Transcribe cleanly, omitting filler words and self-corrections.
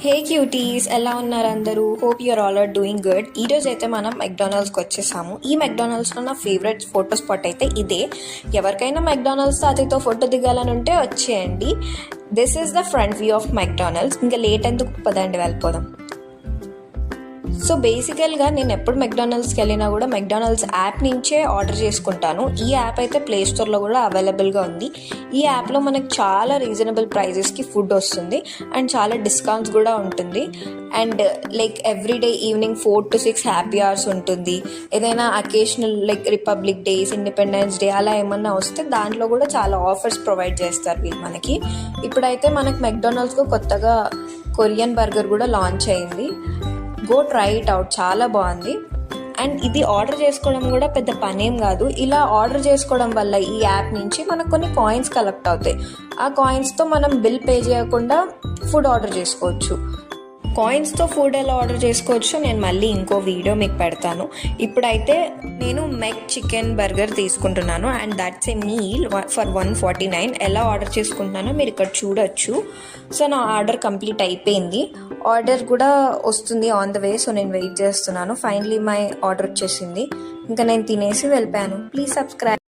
హే cuties, ఎలా ఉన్నారు అందరూ? Hope your all are doing good. ఈరోజు అయితే మనం మెక్డానల్డ్స్కి వచ్చేసాము. ఈ మెక్డానల్డ్స్లో నా ఫేవరెట్ ఫోటో స్పాట్ అయితే ఇదే. ఎవరికైనా మెక్డానల్డ్స్ తాతయ్యతో ఫోటో దిగాలని ఉంటే వచ్చేయండి. This is the front view of McDonald's. ఇంకా లేట్ ఎందుకు, పదండి వెళ్ళిపోదాం. సో బేసికల్గా నేను ఎప్పుడు మెక్డానల్డ్స్కి వెళ్ళినా కూడా మెక్డానల్డ్స్ యాప్ నుంచే ఆర్డర్ చేసుకుంటాను. ఈ యాప్ అయితే ప్లే స్టోర్లో కూడా అవైలబుల్గా ఉంది. ఈ యాప్లో మనకు చాలా రీజనబుల్ ప్రైజెస్కి ఫుడ్ వస్తుంది అండ్ చాలా డిస్కౌంట్స్ కూడా ఉంటుంది. And like everyday evening 4 to 6 happy hours ఉంటుంది. ఏదైనా occasional like republic days, independence day అలా ఏమన్నా వస్తే దాంట్లో కూడా చాలా ఆఫర్స్ ప్రొవైడ్ చేస్తారు వీళ్ళు మనకి. ఇప్పుడైతే మనకు మెక్డానల్డ్స్లో కొత్తగా కొరియన్ బర్గర్ కూడా లాంచ్ అయింది. గో ట్రై ఇట్ అవుట్, చాలా బాగుంది. అండ్ ఇది ఆర్డర్ చేసుకోవడం కూడా పెద్ద పనేం కాదు. ఇలా ఆర్డర్ చేసుకోవడం వల్ల ఈ యాప్ నుంచి మనకు కొన్ని కాయిన్స్ కలెక్ట్ అవుతాయి. ఆ కాయిన్స్తో మనం బిల్ పే చేయకుండా ఫుడ్ ఆర్డర్ చేసుకోవచ్చు. కాయిన్స్తో ఫుడ్ ఎలా ఆర్డర్ చేసుకోవచ్చు నేను మళ్ళీ ఇంకో వీడియో మీకు పెడతాను. ఇప్పుడైతే నేను మెక్ చికెన్ బర్గర్ తీసుకుంటున్నాను and that's a meal for 149. ఎలా ఆర్డర్ చేసుకుంటున్నానో మీరు ఇక్కడ చూడొచ్చు. సో నా ఆర్డర్ కంప్లీట్ అయిపోయింది. ఆర్డర్ కూడా వస్తుంది ఆన్ ద వే. సో నేను వెయిట్ చేస్తున్నాను. ఫైనలీ మై ఆర్డర్ వచ్చేసింది. ఇంకా నేను తినేసి వెళ్ళిపోయాను. Please subscribe.